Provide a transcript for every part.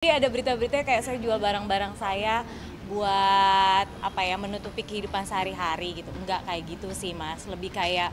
Jadi ada berita-berita kayak saya jual barang-barang saya buat apa ya, menutupi kehidupan sehari-hari gitu. Enggak kayak gitu sih Mas, lebih kayak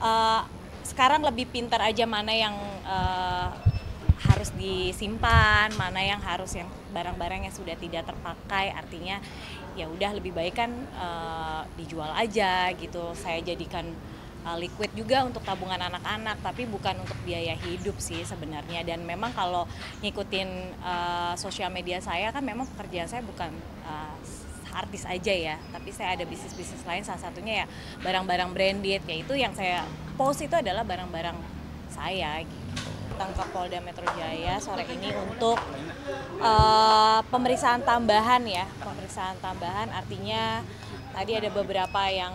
eh, sekarang lebih pintar aja mana yang harus disimpan, mana yang harus yang barang-barang yang sudah tidak terpakai. Artinya ya udah lebih baik kan dijual aja gitu. Saya jadikan liquid juga untuk tabungan anak-anak, tapi bukan untuk biaya hidup sih sebenarnya. Dan memang kalau ngikutin sosial media saya kan memang pekerjaan saya bukan artis aja ya, tapi saya ada bisnis-bisnis lain, salah satunya ya barang-barang branded, yaitu yang saya post itu adalah barang-barang saya gitu. Tangkap Polda Metro Jaya sore ini untuk pemeriksaan tambahan ya, pemeriksaan tambahan artinya tadi ada beberapa yang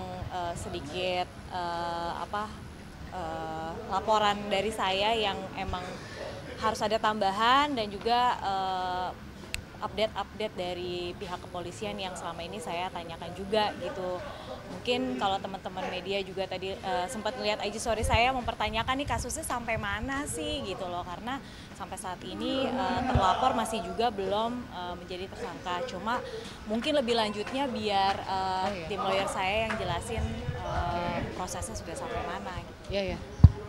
sedikit laporan dari saya yang emang harus ada tambahan, dan juga update-update dari pihak kepolisian yang selama ini saya tanyakan juga gitu. Mungkin kalau teman-teman media juga tadi sempat melihat IG story saya mempertanyakan nih kasusnya sampai mana sih gitu loh, karena sampai saat ini terlapor masih juga belum menjadi tersangka. Cuma mungkin lebih lanjutnya biar tim lawyer saya yang jelasin prosesnya sudah sampai mana gitu. Iya ya.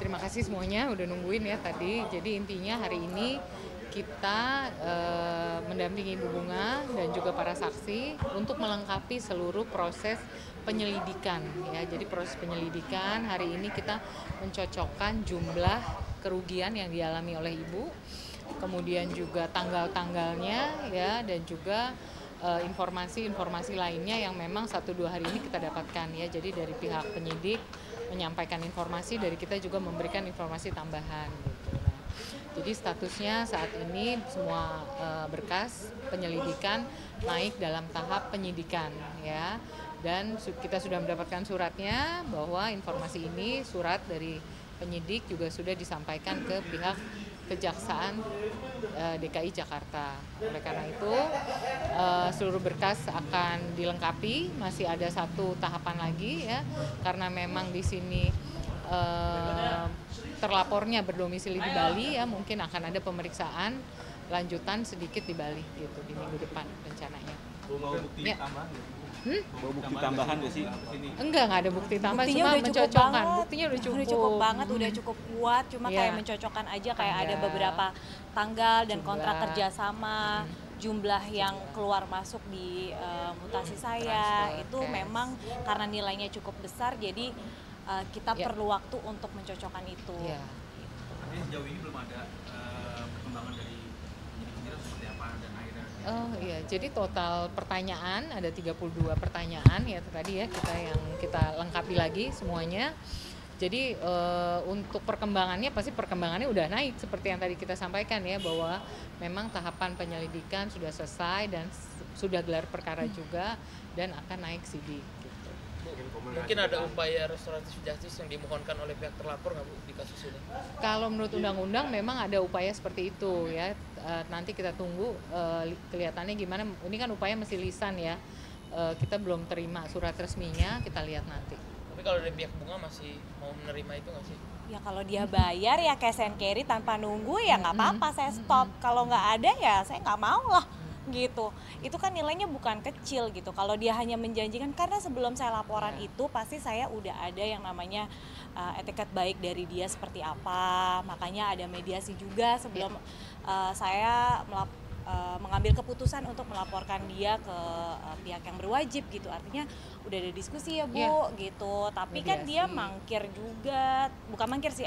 Terima kasih semuanya udah nungguin ya tadi. Jadi intinya hari ini kita mendampingi Ibu Bunga dan juga para saksi untuk melengkapi seluruh proses penyelidikan ya. Jadi proses penyelidikan hari ini kita mencocokkan jumlah kerugian yang dialami oleh Ibu, kemudian juga tanggal-tanggalnya ya, dan juga informasi-informasi lainnya yang memang 1-2 hari ini kita dapatkan ya. Jadi dari pihak penyidik menyampaikan informasi, dari kita juga memberikan informasi tambahan gitu. Nah, jadi statusnya saat ini semua berkas penyelidikan naik dalam tahap penyidikan ya. Dan kita sudah mendapatkan suratnya bahwa informasi ini, surat dari penyidik juga sudah disampaikan ke pihak Kejaksaan DKI Jakarta. Oleh karena itu seluruh berkas akan dilengkapi, masih ada satu tahapan lagi ya, karena memang di sini terlapornya berdomisili di Bali ya, mungkin akan ada pemeriksaan lanjutan sedikit di Bali gitu di minggu depan rencananya. Mau bukti ya. tambahan? Mau bukti tambahan nggak sih? Enggak ada bukti tambahan, Buktinya cuma udah cukup mencocokkan. banget. Buktinya udah cukup. Udah cukup banget, udah cukup kuat. Cuma Ya. kayak mencocokkan aja, kayak ada Tanggal. beberapa tanggal dan Jumlah. kontrak kerjasama, jumlah yang keluar masuk di mutasi saya. Transfer, Itu cash. memang karena nilainya cukup besar, jadi kita Ya. perlu waktu untuk mencocokkan itu. Ya. Tapi sejauh ini belum ada perkembangan dari penyidik sendiri seperti apa dan akhirnya. Oh iya, jadi total pertanyaan ada 32 pertanyaan ya tadi ya, kita lengkapi lagi semuanya. Jadi untuk perkembangannya pasti perkembangannya udah naik seperti yang tadi kita sampaikan ya, bahwa memang tahapan penyelidikan sudah selesai dan sudah gelar perkara juga dan akan naik sidik gitu. Mungkin ada upaya restoratif justice yang dimohonkan oleh pihak terlapor nggak Bu di kasus ini? Kalau menurut undang-undang memang ada upaya seperti itu ya. Nanti kita tunggu kelihatannya gimana. Ini kan upaya masih lisan ya. Kita belum terima surat resminya, kita lihat nanti. Tapi kalau dari pihak Bunga masih mau menerima itu nggak sih? Ya kalau dia bayar ya cash and carry tanpa nunggu ya nggak apa-apa, saya stop. Kalau nggak ada ya saya nggak mau lah gitu. Itu kan nilainya bukan kecil gitu. Kalau dia hanya menjanjikan, karena sebelum saya laporan itu pasti saya udah ada yang namanya etiket baik dari dia seperti apa. Makanya ada mediasi juga sebelum saya mengambil keputusan untuk melaporkan dia ke pihak yang berwajib gitu. Artinya udah ada diskusi ya Bu gitu. Tapi kan dia mangkir juga, bukan mangkir sih,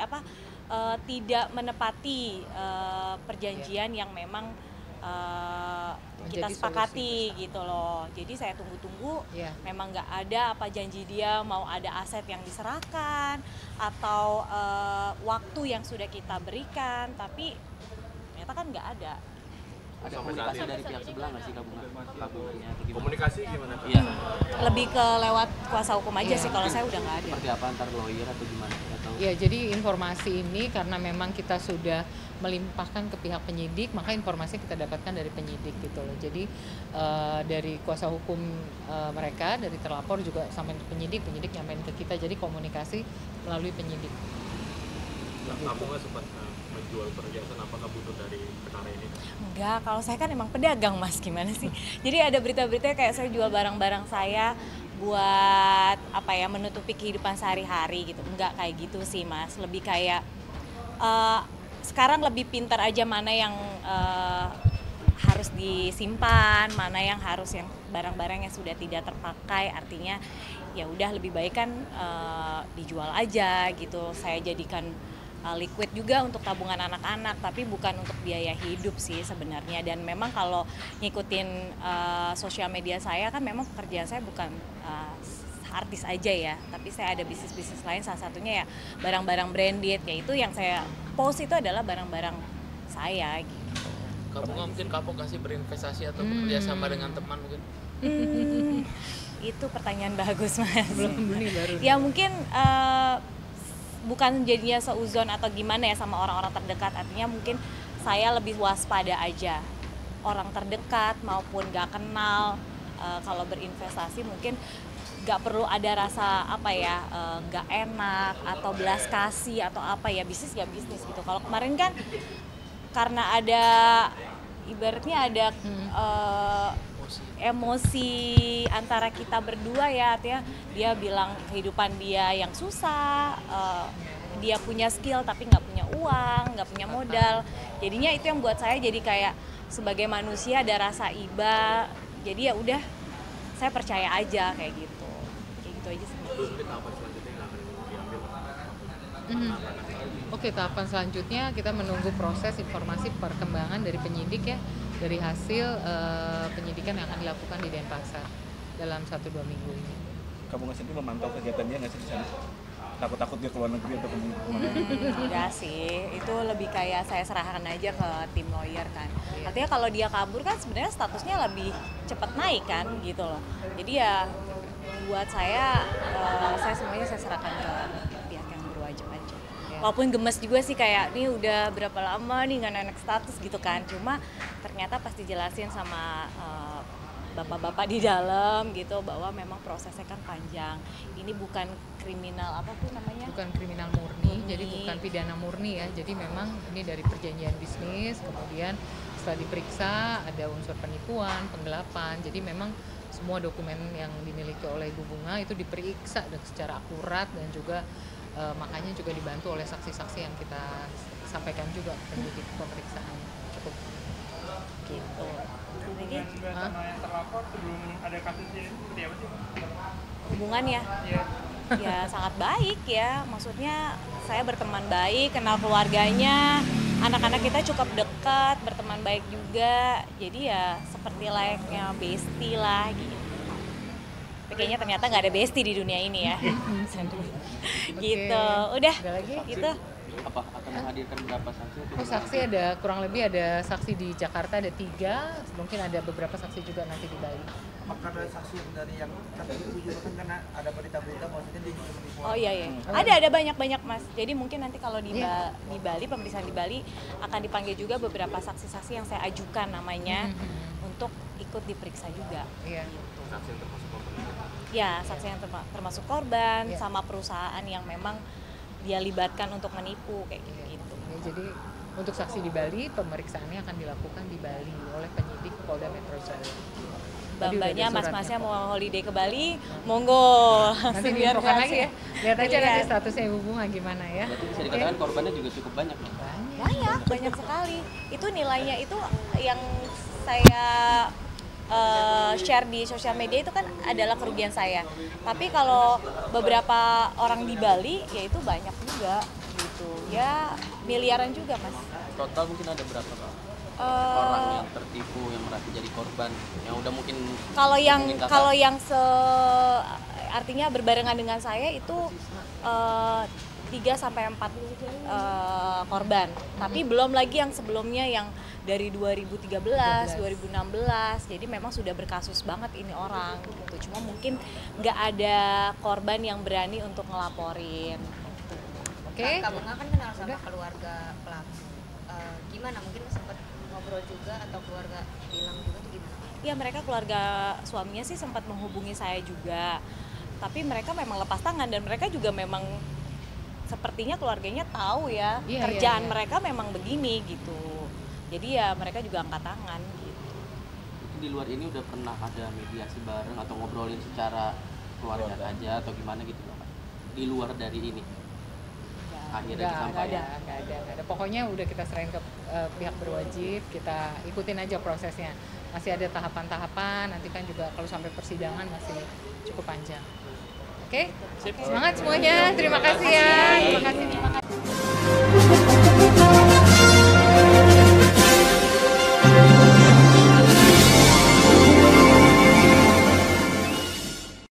tidak menepati perjanjian yang memang kita Menjadi sepakati gitu loh. Jadi saya tunggu-tunggu, memang nggak ada apa janji dia mau ada aset yang diserahkan atau waktu yang sudah kita berikan, tapi ternyata kan nggak ada. Ada komunikasi dari pihak sebelah nggak sih kabungannya atau gimana? Komunikasi gimana? Iya. Lebih ke lewat kuasa hukum aja sih, kalau saya udah nggak ada. Seperti apa antar lawyer atau gimana? Atau Ya, jadi informasi ini karena memang kita sudah melimpahkan ke pihak penyidik, maka informasi kita dapatkan dari penyidik gitu loh. Jadi dari kuasa hukum mereka, dari terlapor juga sampai ke penyidik nyampein ke kita. Jadi komunikasi melalui penyidik. Kamu nggak sempat menjual perhiasan, apakah butuh dari perkara ini? Enggak, kalau saya kan emang pedagang Mas, gimana sih? Jadi ada berita-berita kayak saya jual barang-barang saya buat apa ya, menutupi kehidupan sehari-hari gitu. Enggak kayak gitu sih Mas, lebih kayak sekarang lebih pintar aja mana yang harus disimpan, mana yang harus yang barang-barang yang sudah tidak terpakai, artinya ya udah lebih baik kan dijual aja gitu. Saya jadikan liquid juga untuk tabungan anak-anak, tapi bukan untuk biaya hidup sih sebenarnya. Dan memang kalau ngikutin sosial media saya kan memang pekerjaan saya bukan artis aja ya, tapi saya ada bisnis-bisnis lain, salah satunya ya barang-barang branded, yaitu yang saya post itu adalah barang-barang saya gitu. Kamu nggak mungkin kapok nggak sih berinvestasi atau bekerja sama dengan teman mungkin? Itu pertanyaan bagus Mas. Belum beli baru. Ya mungkin bukan jadinya seuzon atau gimana ya sama orang-orang terdekat, artinya mungkin saya lebih waspada aja. Orang terdekat maupun gak kenal, kalau berinvestasi mungkin gak perlu ada rasa apa ya, gak enak atau belas kasih atau apa ya, bisnis gak bisnis gitu. Kalau kemarin kan karena ada ibaratnya ada emosi antara kita berdua ya, artinya dia bilang kehidupan dia yang susah, dia punya skill tapi nggak punya uang, nggak punya modal, jadinya itu yang buat saya jadi kayak sebagai manusia ada rasa iba, jadi ya udah saya percaya aja kayak gitu aja sih. Oke, tahapan selanjutnya kita menunggu proses informasi perkembangan dari penyidik ya, dari hasil penyidikan yang akan dilakukan di Denpasar dalam 1-2 minggu ini. Kamu nggak sendiri memantau kegiatannya nggak sih di sana? Takut-takut dia keluar negeri atau kemana? Enggak sih, itu lebih kayak saya serahkan aja ke tim lawyer kan. Artinya kalau dia kabur kan sebenarnya statusnya lebih cepat naik kan gitu loh. Jadi ya buat saya semuanya saya serahkan ke pihak yang berwajib aja. Walaupun gemes juga sih kayak nih udah berapa lama nih nggak naik status gitu kan. Cuma ternyata pas dijelasin sama bapak-bapak di dalam gitu bahwa memang prosesnya kan panjang. Ini bukan kriminal apa tuh namanya? Bukan kriminal murni, jadi bukan pidana murni ya. Jadi memang ini dari perjanjian bisnis, kemudian setelah diperiksa ada unsur penipuan, penggelapan. Jadi memang semua dokumen yang dimiliki oleh Ibu Bunga itu diperiksa secara akurat dan juga makanya juga dibantu oleh saksi-saksi yang kita sampaikan juga penyidik pemeriksaan. Cukup gitu. Hubungan sama yang terlapor sebelum ada kasus ini seperti apa sih? Hubungan ya? Iya. Ya sangat baik ya, maksudnya saya berteman baik, kenal keluarganya, anak-anak kita cukup dekat, berteman baik juga, jadi ya seperti layaknya bestie lah gitu. Tapi kayaknya ternyata nggak ada bestie di dunia ini ya. Gitu, udah gitu. Apa akan menghadirkan berapa saksi? Saksi ada kurang lebih ada saksi di Jakarta ada 3, mungkin ada beberapa saksi juga nanti di Bali. Apakah ada saksi dari yang kata ibu juga kan karena ada berita-berita maksudnya dia juga menipu. Oh iya. Ada banyak Mas. Jadi mungkin nanti kalau di Bali, pemeriksaan di Bali akan dipanggil juga beberapa saksi-saksi yang saya ajukan namanya untuk ikut diperiksa juga. Iya. Saksi yang termasuk korban. Ya, saksi yang termasuk korban sama perusahaan yang memang dia libatkan untuk menipu kayak gitu. Ya, jadi untuk saksi di Bali pemeriksaannya akan dilakukan di Bali oleh penyidik Polda Metro Jaya. Mbak-mbaknya, mas-masnya mau holiday ke Bali, monggo. Nanti diinfokan lagi ya. Lihat aja nanti statusnya Ibu Bunga gimana ya. Berarti bisa dikatakan korbannya juga cukup banyak ya? Banyak sekali. Itu nilainya itu yang saya share di sosial media itu kan adalah kerugian saya. Tapi kalau beberapa orang di Bali ya itu banyak juga gitu. Ya miliaran juga Mas. Total mungkin ada berapa Pak? Orang yang tertipu yang merasa jadi korban yang udah mungkin kalau yang artinya berbarengan dengan saya itu 3-4 korban. Tapi belum lagi yang sebelumnya yang dari 2013, 2016. Jadi memang sudah berkasus banget ini orang gitu. Cuma mungkin nggak ada korban yang berani untuk ngelaporin. Oke. Kak Bunga kan kenal sama keluarga pelaku. Gimana? Mungkin sempat ngobrol juga atau keluarga bilang juga tuh gimana? Ya mereka keluarga suaminya sih sempat menghubungi saya juga. Tapi mereka memang lepas tangan dan mereka juga memang sepertinya keluarganya tahu ya Iya, kerjaan iya. mereka memang begini gitu. Jadi ya mereka juga angkat tangan gitu. Mungkin di luar ini udah pernah ada mediasi bareng atau ngobrolin secara keluarga aja atau gimana gitu Pak? Di luar dari ini akhirnya disampaikan. Nggak ada. Pokoknya udah kita serahin ke pihak berwajib, kita ikutin aja prosesnya. Masih ada tahapan-tahapan, nanti kan juga kalau sampai persidangan masih cukup panjang. Oke? Semangat semuanya, terima kasih ya. Terima kasih.